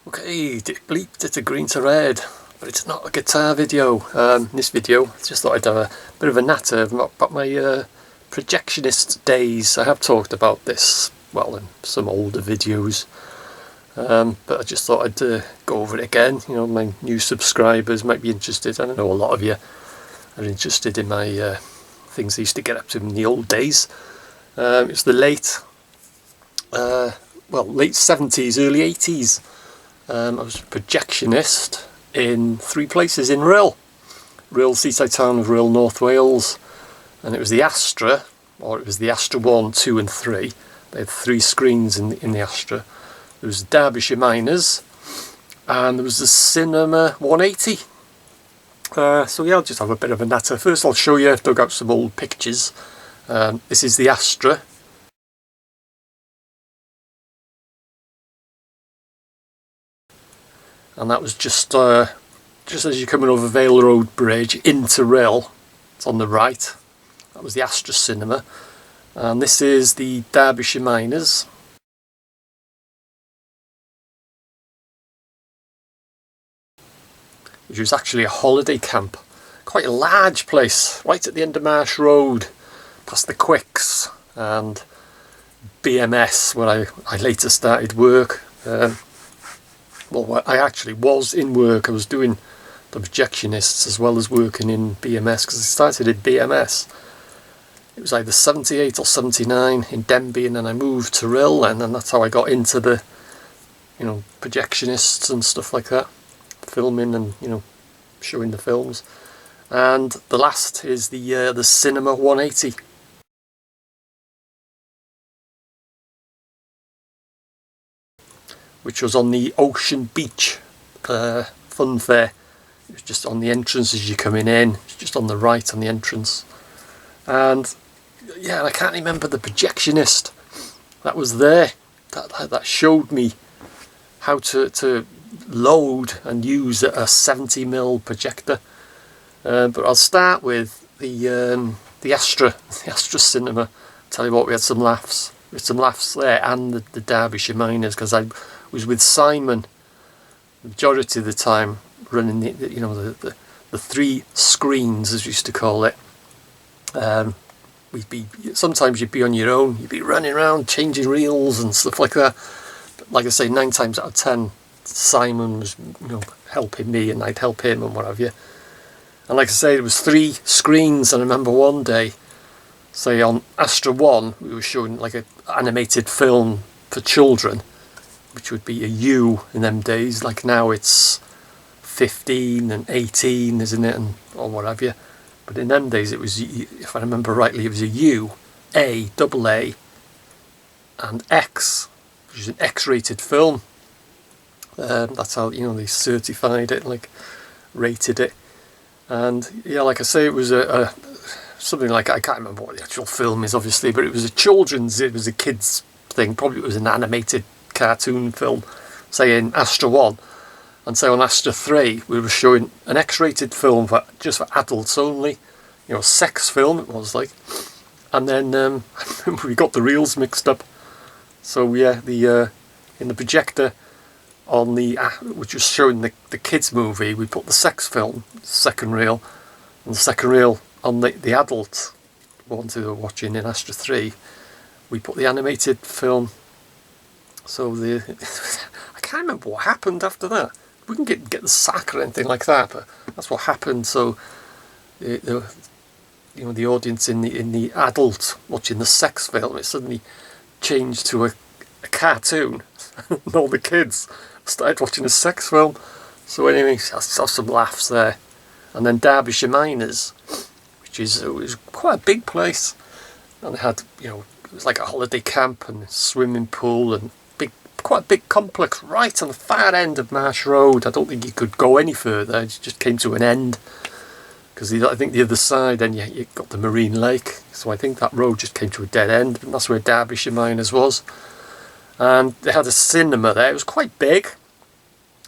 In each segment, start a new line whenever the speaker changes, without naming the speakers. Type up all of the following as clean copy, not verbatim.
Okay, it bleeped, it's a green to red, but it's not a guitar video. In this video, I just thought I'd have a bit of a natter about my projectionist days. I have talked about this, well, in some older videos, but I just thought I'd go over it again. You know, my new subscribers might be interested. I don't know, a lot of you are interested in my things I used to get up to in the old days. It was the late 70s, early 80s. I was a projectionist in 3 places in Rhyl, seaside town of Rhyl, North Wales, and it was the Astra, or it was the Astra 1, 2 and 3. They had 3 screens in the Astra. There was Derbyshire Miners, and there was the Cinema 180. So yeah, I'll just have a bit of a natter. First I'll show you, I've dug out some old pictures. This is the Astra. And that was just as you're coming over Vale Road Bridge into Rhyl. It's on the right. That was the Astra Cinema. And this is the Derbyshire Miners. Which was actually a holiday camp. Quite a large place, right at the end of Marsh Road, past the Quicks and BMS, where I later started work. Well, I actually was in work. I was doing the projectionists as well as working in BMS, because I started in BMS. It was either 78 or 79 in Denby, and then I moved to Rhyl, and then that's how I got into the, you know, projectionists and stuff like that, filming and, you know, showing the films. And the last is the Cinema 180. Which was on the Ocean Beach fun fair. It was just on the entrance as you're coming in. It's just on the right on the entrance. And yeah, I can't remember the projectionist that was there. That showed me how to load and use a 70mm projector. But I'll start with the Astra Cinema. I'll tell you what, we had some laughs. We had some laughs there, and the Derbyshire Miners, because I was with Simon the majority of the time, running the 3 screens, as we used to call it. Sometimes you'd be on your own, you'd be running around changing reels and stuff like that. But like I say, 9 times out of 10, Simon was, you know, helping me, and I'd help him and what have you. And like I say, there was 3 screens, and I remember one day, say on Astra 1, we were showing like an animated film for children, which would be a U in them days. Like now it's 15 and 18, isn't it, and or what have you. But in them days it was, if I remember rightly, it was a U, A, double A, and X, which is an X-rated film. That's how, you know, they certified it, like rated it. And yeah, like I say, it was a something like, I can't remember what the actual film is, obviously, but it was a kids thing. Probably it was an animated cartoon film, say in Astra 1, and say on Astra 3 we were showing an X-rated film just for adults only, you know, sex film it was like. And then we got the reels mixed up, so yeah, in the projector on the which was showing the kids movie, we put the sex film second reel, and the second reel on the adult ones who were watching in Astra 3, we put the animated film. So I can't remember what happened after that. We didn't get the sack or anything like that, but that's what happened. So the audience in the adult watching the sex film, it suddenly changed to a cartoon, and all the kids started watching a sex film. So anyway, I saw some laughs there. And then Derbyshire Miners, which it was quite a big place, and they had, you know, it was like a holiday camp and a swimming pool and quite a big complex right on the far end of Marsh Road. I don't think you could go any further. It just came to an end, because I think the other side, then you got the Marine Lake, so I think that road just came to a dead end, and that's where Derbyshire Miners was. And they had a cinema there. It was quite big,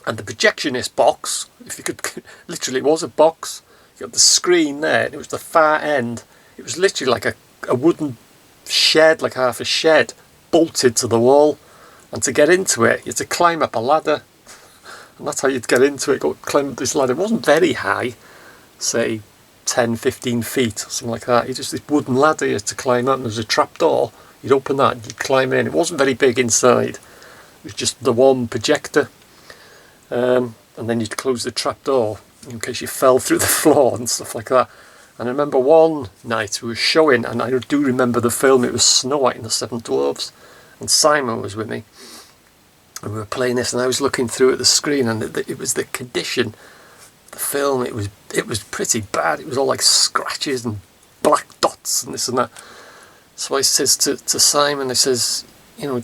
and the projectionist box, if you could, literally it was a box. You got the screen there, and it was the far end. It was literally like a wooden shed, like half a shed, bolted to the wall. And to get into it, you had to climb up a ladder. and that's how you'd get into it. Go climb up this ladder. It wasn't very high, say 10, 15 feet or something like that. It's just this wooden ladder you had to climb up, and there's a trap door. You'd open that and you'd climb in. It wasn't very big inside. It was just the one projector, and then you'd close the trap door in case you fell through the floor and stuff like that. And I remember one night we were showing, and I do remember the film, it was Snow White and the Seven Dwarfs, and Simon was with me, and we were playing this, and I was looking through at the screen, and it was the condition, the film, it was pretty bad. It was all like scratches and black dots and this and that. So I says to Simon, I says, you know, I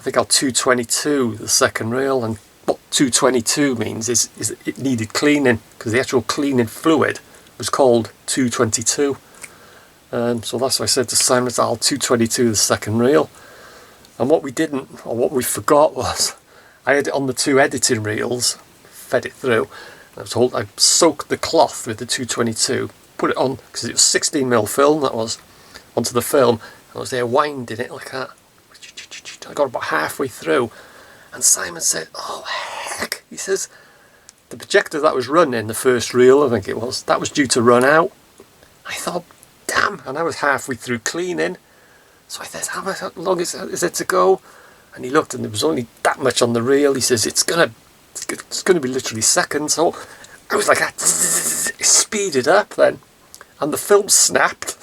think I'll 222 the second reel, and what 222 means is it needed cleaning, because the actual cleaning fluid was called 222. So that's what I said to Simon, I'll 222 the second reel. And what we didn't, or what we forgot, was I had it on the 2 editing reels, fed it through, and I was told I soaked the cloth with the 222, put it on, because it was 16mm film, that was, onto the film, and I was there winding it like that. I got about halfway through, and Simon said, oh heck, he says, the projector that was running, the first reel I think it was, that was due to run out. I thought, damn, and I was halfway through cleaning, so I said, how long is it to go? And he looked, and there was only that much on the reel. He says, it's gonna be literally seconds. So I was like, it speeded up then, and the film snapped,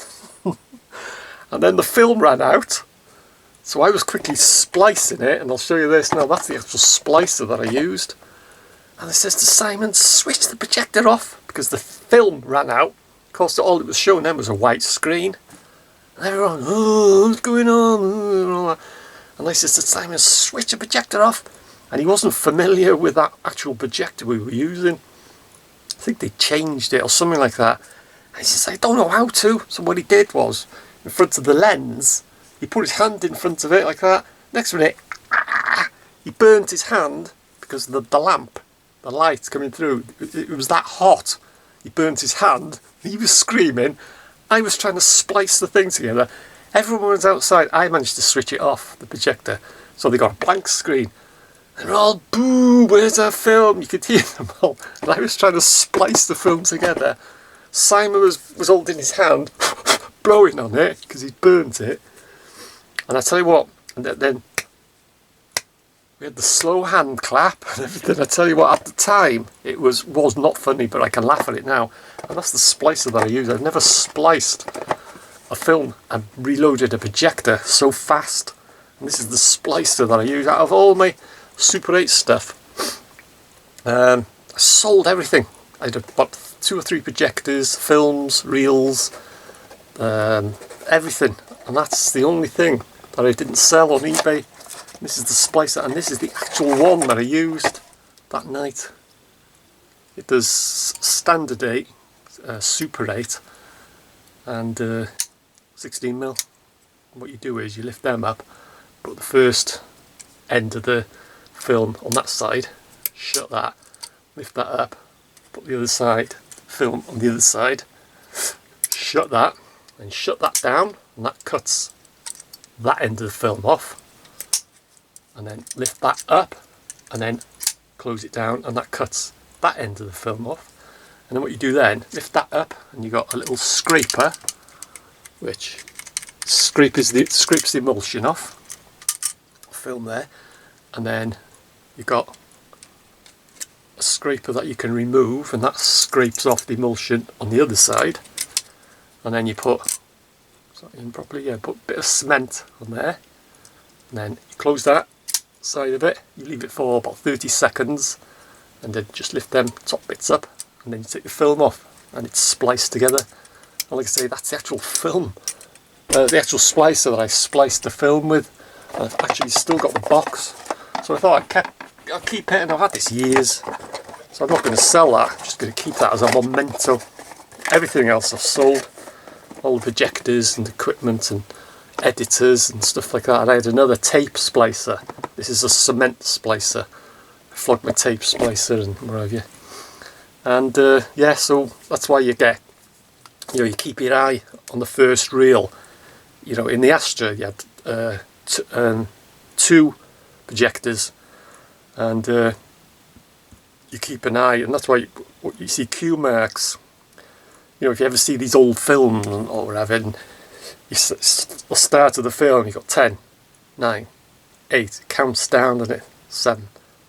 and then the film ran out. So I was quickly splicing it, and I'll show you this now. That's the actual splicer that I used. And I says to Simon, switch the projector off, because the film ran out. Of course, all it was showing then was a white screen. And everyone, oh, what's going on? And I says to Simon, switch the projector off. And he wasn't familiar with that actual projector we were using. I think they changed it or something like that. And he says, I don't know how to. So what he did was, in front of the lens, he put his hand in front of it like that. Next minute, he burnt his hand because the lamp, the light coming through, it was that hot. He burnt his hand. He was screaming. I was trying to splice the thing together. Everyone was outside. I managed to switch it off, the projector. So they got a blank screen. They're all, boo, where's our film? You could hear them all. And I was trying to splice the film together. Simon was holding his hand, blowing on it, because he'd burnt it. And I tell you what, and then we had the slow hand clap and everything. I tell you what, at the time, it was not funny, but I can laugh at it now. And that's the splicer that I use. I've never spliced a film and reloaded a projector so fast. And this is the splicer that I use out of all my Super 8 stuff. I sold everything. I had about 2 or 3 projectors, films, reels, everything. And that's the only thing that I didn't sell on eBay. This is the splicer, and this is the actual one that I used that night. It does standard 8, Super 8, and 16mm. What you do is you lift them up, put the first end of the film on that side, shut that, lift that up, put the other side, film on the other side, shut that, and shut that down, and that cuts that end of the film off. And then lift that up, and then close it down, and that cuts that end of the film off. And then what you do then, lift that up, and you got a little scraper, which scrapes the emulsion off, film there, and then you got a scraper that you can remove, and that scrapes off the emulsion on the other side. And then you put, put a bit of cement on there, and then you close that side of it, you leave it for about 30 seconds, and then just lift them top bits up, and then you take the film off, and it's spliced together. And like I say, that's the actual film, the actual splicer that I spliced the film with. And I've actually still got the box, so I thought I'll keep it, and I've had this years, so I'm not going to sell that. I'm just going to keep that as a memento. Everything else I've sold, all the projectors and equipment and editors and stuff like that. And I had another tape splicer. This is a cement splicer. I flogged my tape splicer and what have you. And yeah, so that's why you get, you keep your eye on the first reel. In the Astra you had 2 projectors, and you keep an eye, and that's why you see cue marks. You know, if you ever see these old films or whatever, and the start of the film, you've got 10, 9, 8, it counts down, doesn't it? 7,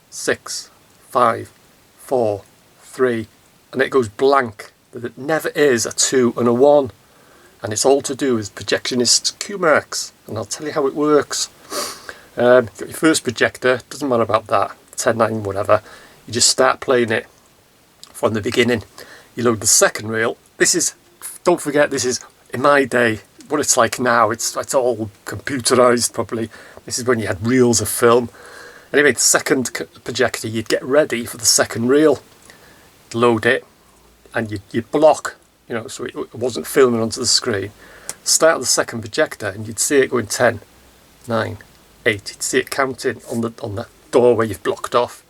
6, 5, 4, 3, and it goes blank. There never is a 2 and a 1. And it's all to do with projectionist cue marks. And I'll tell you how it works. You've got your first projector, doesn't matter about that, 10, 9, whatever. You just start playing it from the beginning. You load the second reel. This is, don't forget, this is, in my day, what it's like now. It's all computerised probably. This is when you had reels of film. Anyway, the second projector, you'd get ready for the second reel. Load it, and you'd block, you know, so it wasn't filming onto the screen. Start the second projector, and you'd see it going 10, 9, 8. You'd see it counting on the door where you've blocked off.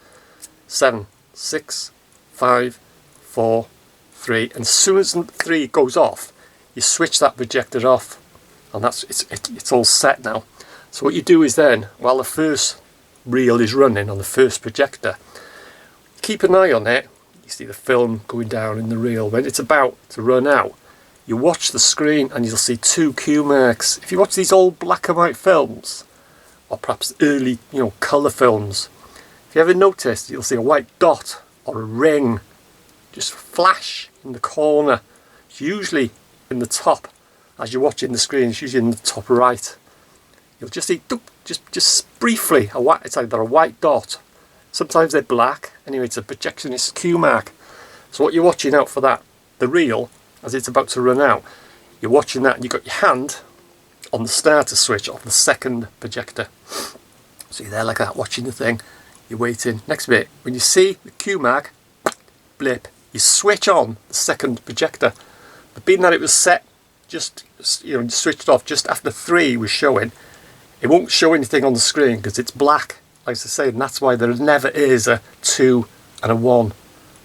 7, 6, 5, 4, 3. And as soon as 3 goes off, you switch that projector off, and it's all set now. So what you do is then, while the first reel is running on the first projector, keep an eye on it. You see the film going down in the reel. When it's about to run out, you watch the screen and you'll see 2 cue marks. If you watch these old black and white films, or perhaps early, you know, colour films, if you ever noticed, you'll see a white dot or a ring just flash in the corner. It's usually in the top. As you're watching the screen, it's usually in the top right. You'll just see, just briefly, it's either a white dot. Sometimes they're black. Anyway, it's a projectionist cue mark. So what you're watching out for that, the reel, as it's about to run out, you're watching that and you've got your hand on the starter switch of the second projector. So you're there like that, watching the thing. You're waiting. Next bit, when you see the cue mark, blip, you switch on the second projector. But being that it was set, just, you know, switched off just after 3 was showing, it won't show anything on the screen because it's black. Like I say, and that's why there never is a 2 and a 1.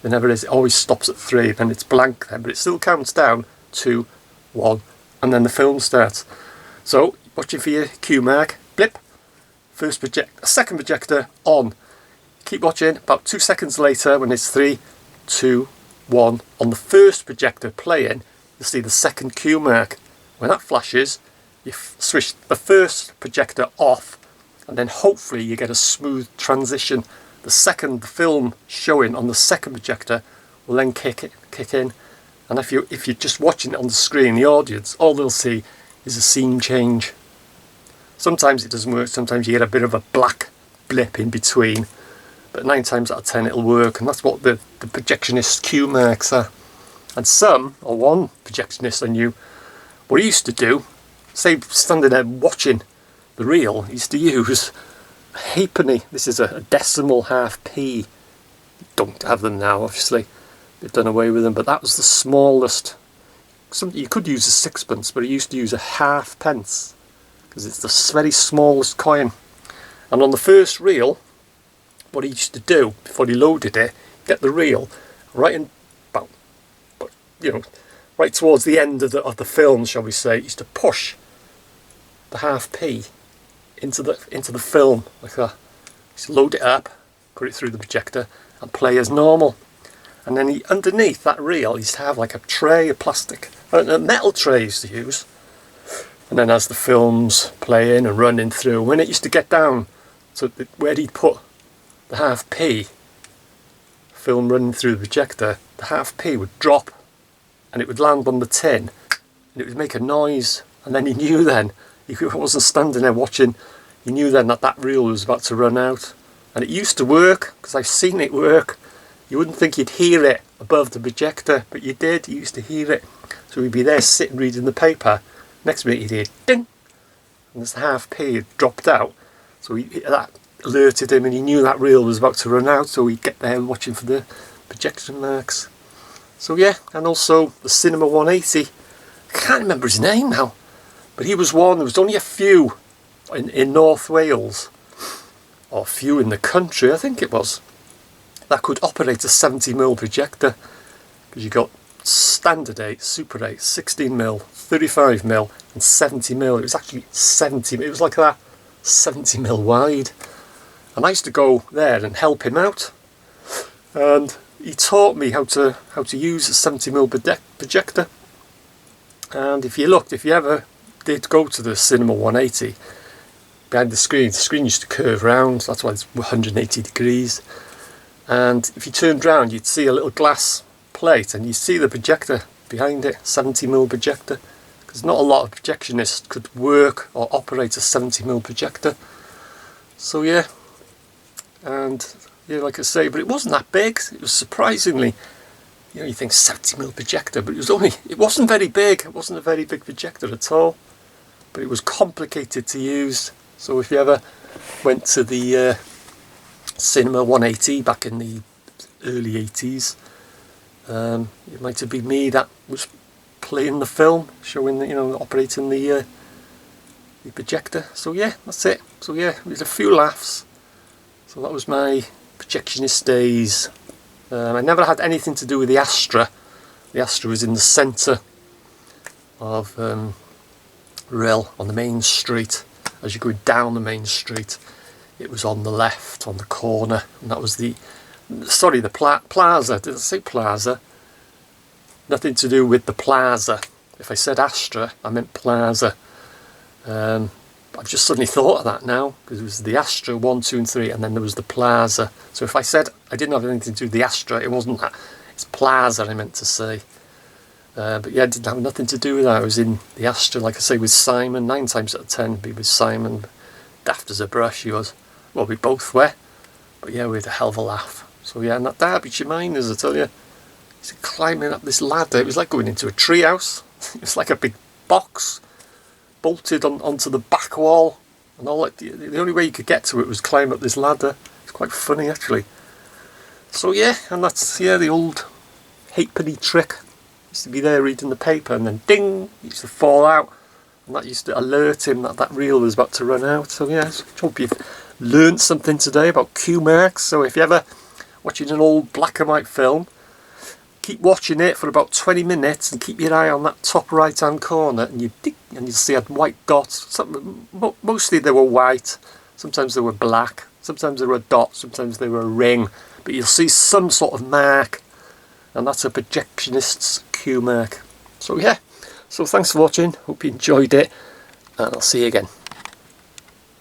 There never is. It always stops at 3, then it's blank then, but it still counts down 2, 1, and then the film starts. So, watching for your cue mark, blip, second projector on. Keep watching. About 2 seconds later, when it's 3, 2, 1, on the first projector playing, you'll see the second cue mark. When that flashes, you switch the first projector off, and then hopefully you get a smooth transition. The film showing on the second projector will then kick in. And if you're just watching it on the screen, the audience, all they'll see is a scene change. Sometimes it doesn't work, sometimes you get a bit of a black blip in between, but 9 times out of 10 it'll work, and that's what the projectionist cue marks are. And one projectionist I knew, what he used to do, say standing there watching the reel, he used to use a halfpenny. This is a decimal half p. Don't have them now, obviously. They've done away with them, but that was the smallest. You could use a sixpence, but he used to use a halfpence because it's the very smallest coin. And on the first reel, what he used to do before he loaded it, get the reel right in about, you know, right towards the end of the film, shall we say. He used to push the half p into the film like that. Just load it up, put it through the projector, and play as normal. And then underneath that reel, he used to have like a tray of plastic, a metal tray he used to use. And then as the film's playing and running through, when it used to get down to where he'd put the half p, film running through the projector, the half p would drop, and it would land on the tin, and it would make a noise. And then he knew then. He wasn't standing there watching. He knew then that reel was about to run out. And it used to work, because I've seen it work. You wouldn't think you'd hear it above the projector, but you did. You used to hear it. So he'd be there sitting reading the paper. Next minute he'd hear ding, and this half p had dropped out. So that alerted him, and he knew that reel was about to run out. So he'd get there watching for the projection marks. So yeah, and also the Cinema 180. I can't remember his name now. But he was one, there was only a few in North Wales, or a few in the country, I think it was, that could operate a 70mm projector. Because you got standard 8, super 8, 16mm, 35mm and 70mm. It was actually 70mm, it was like that, 70mm wide. And I used to go there and help him out. and he taught me how to use a 70mm projector. And if you ever did go to the Cinema 180, behind the screen used to curve round, that's why it's 180 degrees. And if you turned round, you'd see a little glass plate, and you see the projector behind it, 70mm projector. Because not a lot of projectionists could work or operate a 70mm projector. So yeah, and yeah, like I say, but it wasn't that big. It was surprisingly, you think 70mm projector, but it wasn't very big. It wasn't a very big projector at all, but it was complicated to use. So if you ever went to the Cinema 180 back in the early 80s, it might have been me that was playing the film, showing operating the projector. So yeah, that's it. So yeah, it was a few laughs. So that was my projectionist days. I never had anything to do with the Astra. The Astra was in the centre of Rhyl, on the main street. As you go down the main street, it was on the left, on the corner, and that was the plaza. Did I say plaza? Nothing to do with the plaza. If I said Astra, I meant plaza. I've just suddenly thought of that now, because it was the Astra 1, 2 and 3, and then there was the plaza. So if I said I didn't have anything to do with the Astra, it wasn't that. It's plaza I meant to say. But yeah, I didn't have nothing to do with that. I was in the Astra, like I say, with Simon. 9 times out of 10 be with Simon. Daft as a brush he was. Well, we both were. But yeah, we had a hell of a laugh. So yeah, and that Derbyshire Miners, I tell you, he's climbing up this ladder. It was like going into a treehouse. It was like a big box bolted onto the back wall, and all that. The only way you could get to it was climb up this ladder. It's quite funny actually. So yeah, and that's the old halfpenny trick. Used to be there reading the paper, and then ding, he used to fall out, and that used to alert him that reel was about to run out. So yeah, I hope you've learned something today about cue marks. So if you're ever watching an old black and white film, keep watching it for about 20 minutes and keep your eye on that top right hand corner, and you'll see a white dot. Mostly they were white, sometimes they were black, sometimes they were a dot, sometimes they were a ring, but you'll see some sort of mark, and that's a projectionist's cue mark. So yeah, so thanks for watching, hope you enjoyed it, and I'll see you again.